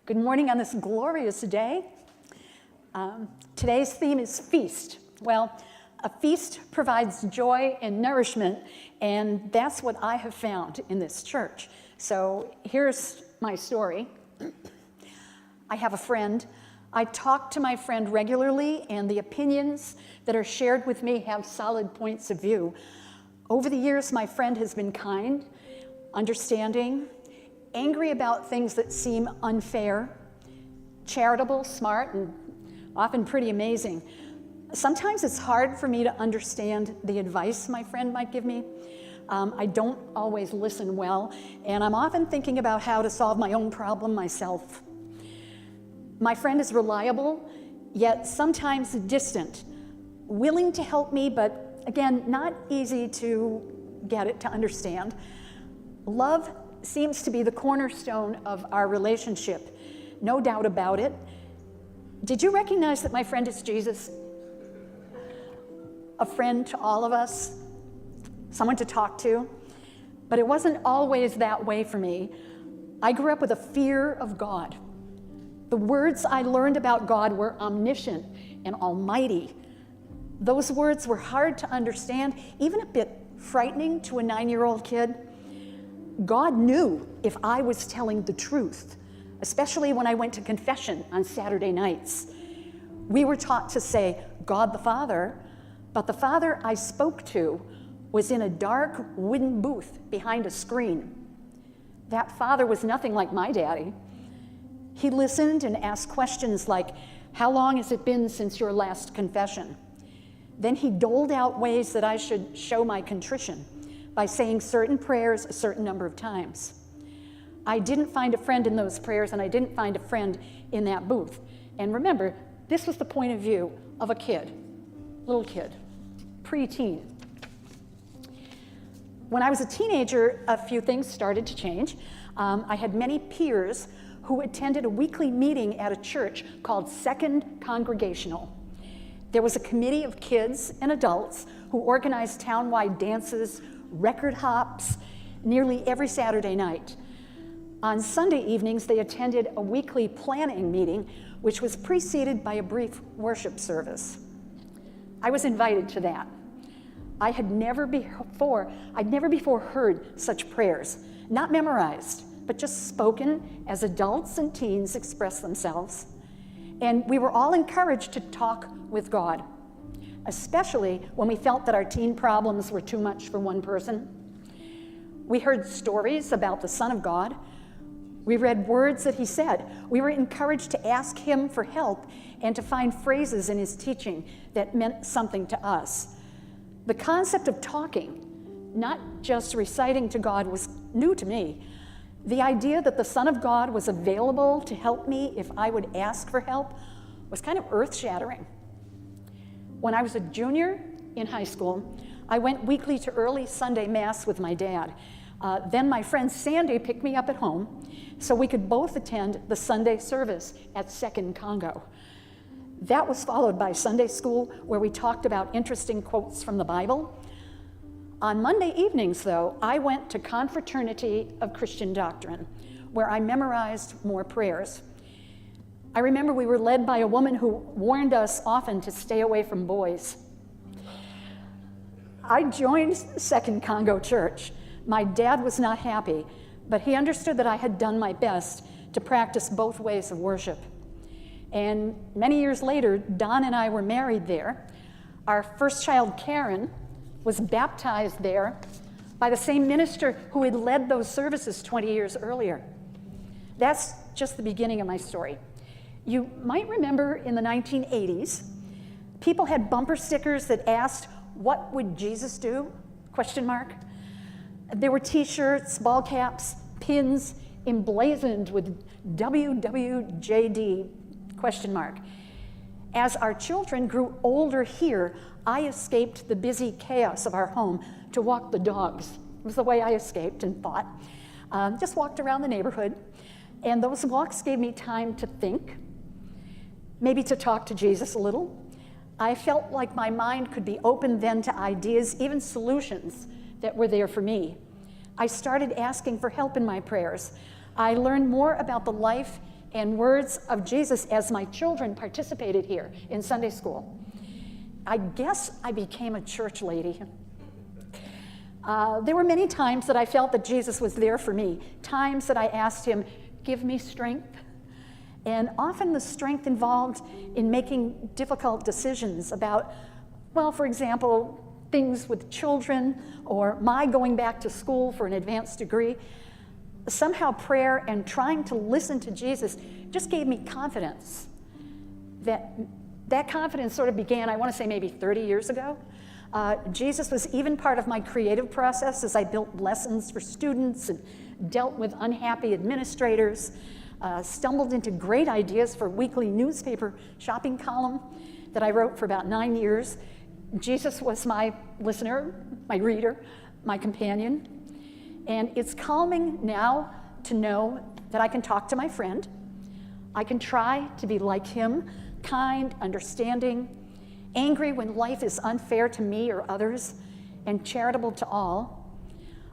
Good morning on this glorious day. Today's theme is feast. Well, a feast provides joy and nourishment, and that's what I have found in this church. So here's my story. I have a friend. I talk to my friend regularly, and the opinions that are shared with me have solid points of view. Over the years, my friend has been kind, understanding, angry about things that seem unfair, charitable, smart, and often pretty amazing. Sometimes it's hard for me to understand the advice my friend might give me. I don't always listen well, and I'm often thinking about how to solve my own problem myself. My friend is reliable, yet sometimes distant, willing to help me, but again, not easy to get it, to understand. Love seems to be the cornerstone of our relationship, no doubt about it. Did you recognize that my friend is Jesus? A friend to all of us, someone to talk to. But it wasn't always that way for me. I grew up with a fear of God. The words I learned about God were omniscient and almighty. Those words were hard to understand, even a bit frightening to a 9-year-old kid. God knew if I was telling the truth, especially when I went to confession on Saturday nights. We were taught to say, God the Father, but the Father I spoke to was in a dark wooden booth behind a screen. That Father was nothing like my daddy. He listened and asked questions like, how long has it been since your last confession? Then he doled out ways that I should show my contrition by saying certain prayers a certain number of times. I didn't find a friend in those prayers, and I didn't find a friend in that booth. And remember, this was the point of view of a kid, little kid, preteen. When I was a teenager, a few things started to change. I had many peers who attended a weekly meeting at a church called Second Congregational. There was a committee of kids and adults who organized town-wide dances, record hops, nearly every Saturday night. On Sunday evenings, they attended a weekly planning meeting, which was preceded by a brief worship service. I was invited to that. I'd never before heard such prayers, not memorized, but just spoken as adults and teens express themselves. And we were all encouraged to talk with God, especially when we felt that our teen problems were too much for one person. We heard stories about the Son of God. We read words that he said. We were encouraged to ask him for help and to find phrases in his teaching that meant something to us. The concept of talking, not just reciting to God, was new to me. The idea that the Son of God was available to help me if I would ask for help was kind of earth-shattering. When I was a junior in high school, I went weekly to early Sunday Mass with my dad. Then my friend Sandy picked me up at home so we could both attend the Sunday service at Second Congo. That was followed by Sunday school, where we talked about interesting quotes from the Bible. On Monday evenings, though, I went to Confraternity of Christian Doctrine, where I memorized more prayers. I remember we were led by a woman who warned us often to stay away from boys. I joined Second Congo Church. My dad was not happy, but he understood that I had done my best to practice both ways of worship. And many years later, Don and I were married there. Our first child, Karen, was baptized there by the same minister who had led those services 20 years earlier. That's just the beginning of my story. You might remember in the 1980s, people had bumper stickers that asked, "What would Jesus do?" ? There were t-shirts, ball caps, pins emblazoned with WWJD ? As our children grew older here, I escaped the busy chaos of our home to walk the dogs. It was the way I escaped and thought. Just walked around the neighborhood, and those walks gave me time to think, maybe to talk to Jesus a little. I felt like my mind could be open then to ideas, even solutions that were there for me. I started asking for help in my prayers. I learned more about the life and words of Jesus as my children participated here in Sunday school. I guess I became a church lady. There were many times that I felt that Jesus was there for me, times that I asked him, give me strength. And often the strength involved in making difficult decisions about, well, for example, things with children or my going back to school for an advanced degree. Somehow prayer and trying to listen to Jesus just gave me confidence. That confidence sort of began, I want to say maybe 30 years ago. Jesus was even part of my creative process as I built lessons for students and dealt with unhappy administrators, stumbled into great ideas for a weekly newspaper shopping column that I wrote for about 9 years. Jesus was my listener, my reader, my companion. And it's calming now to know that I can talk to my friend. I can try to be like him, kind, understanding, angry when life is unfair to me or others, and charitable to all.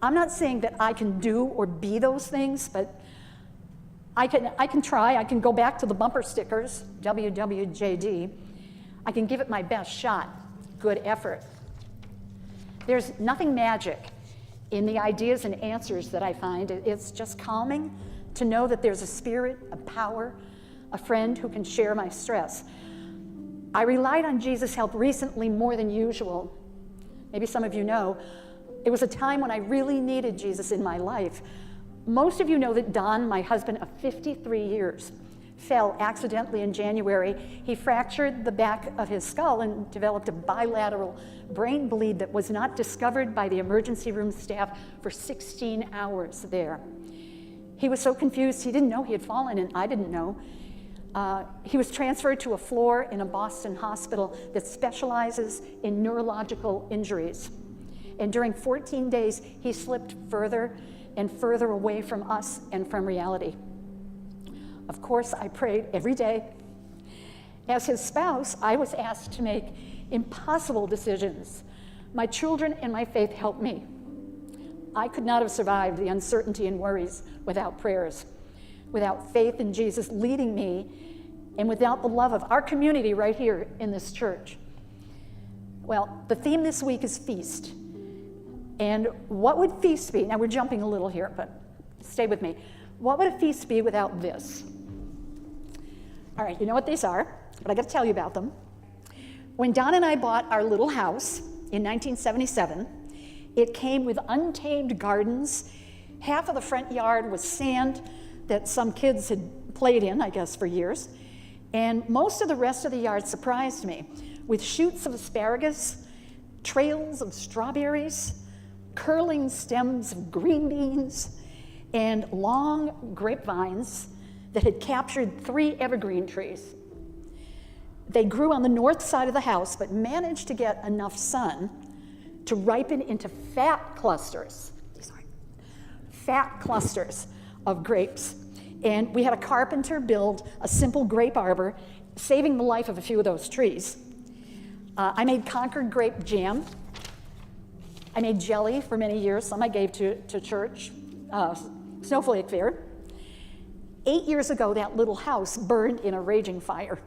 I'm not saying that I can do or be those things, but I can try. I can go back to the bumper stickers, WWJD. I can give it my best shot, good effort. There's nothing magic in the ideas and answers that I find. It's just calming to know that there's a spirit, a power, a friend who can share my stress. I relied on Jesus' help recently more than usual. Maybe some of you know, it was a time when I really needed Jesus in my life. Most of you know that Don, my husband of 53 years, fell accidentally in January. He fractured the back of his skull and developed a bilateral brain bleed that was not discovered by the emergency room staff for 16 hours there. He was so confused, he didn't know he had fallen, and I didn't know. He was transferred to a floor in a Boston hospital that specializes in neurological injuries. And during 14 days, he slipped further and further away from us and from reality. Of course, I prayed every day. As his spouse, I was asked to make impossible decisions. My children and my faith helped me. I could not have survived the uncertainty and worries without prayers, without faith in Jesus leading me, and without the love of our community right here in this church. Well, the theme this week is feast. And what would feast be? Now we're jumping a little here, but stay with me. What would a feast be without this? All right, you know what these are, but I got to tell you about them. When Don and I bought our little house in 1977, it came with untamed gardens. Half of the front yard was sand that some kids had played in, I guess, for years. And most of the rest of the yard surprised me with shoots of asparagus, trails of strawberries, curling stems of green beans, and long grapevines that had captured 3 evergreen trees. They grew on the north side of the house, but managed to get enough sun to ripen into fat clusters of grapes. And we had a carpenter build a simple grape arbor, saving the life of a few of those trees. I made Concord grape jam. I made jelly for many years. Some I gave to church, Snowflake Fair. 8 years ago, that little house burned in a raging fire.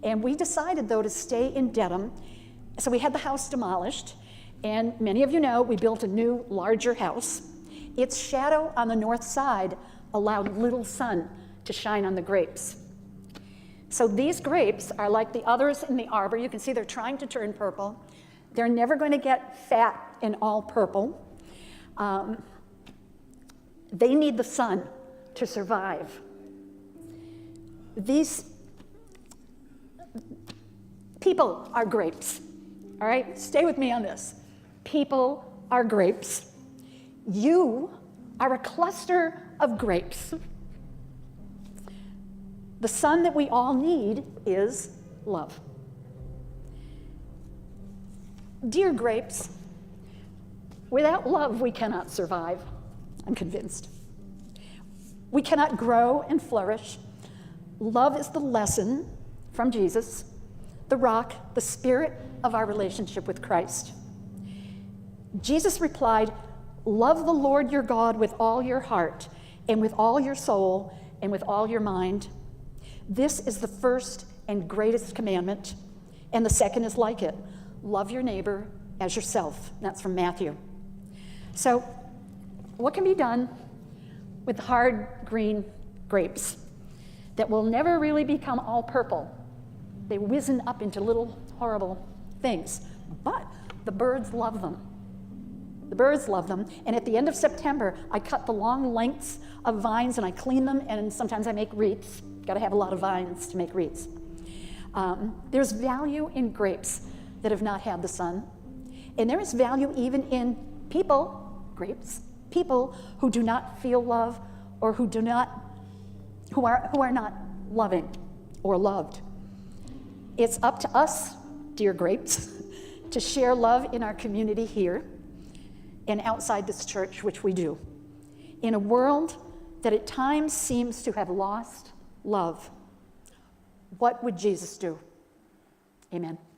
And we decided, though, to stay in Dedham. So we had the house demolished. And many of you know, we built a new, larger house. Its shadow on the north side allowed little sun to shine on the grapes. So these grapes are like the others in the arbor. You can see they're trying to turn purple. They're never going to get fat and all purple. They need the sun to survive. These people are grapes, all right? Stay with me on this. People are grapes. You are a cluster of grapes. The sun that we all need is love. Dear grapes, without love we cannot survive, I'm convinced. We cannot grow and flourish. Love is the lesson from Jesus, the rock, the spirit of our relationship with Christ. Jesus replied, "Love the Lord your God with all your heart and with all your soul and with all your mind." This is the first and greatest commandment, and the second is like it. Love your neighbor as yourself. That's from Matthew. So, what can be done with hard green grapes that will never really become all purple? They wizen up into little horrible things, but the birds love them. The birds love them, and at the end of September, I cut the long lengths of vines and I clean them, and sometimes I make wreaths. Got to have a lot of vines to make wreaths. There's value in grapes that have not had the sun, and there is value even in people, grapes, people who do not feel love or who are not loving or loved. It's up to us, dear grapes, to share love in our community here and outside this church, which we do. In a world that at times seems to have lost love, what would Jesus do? Amen.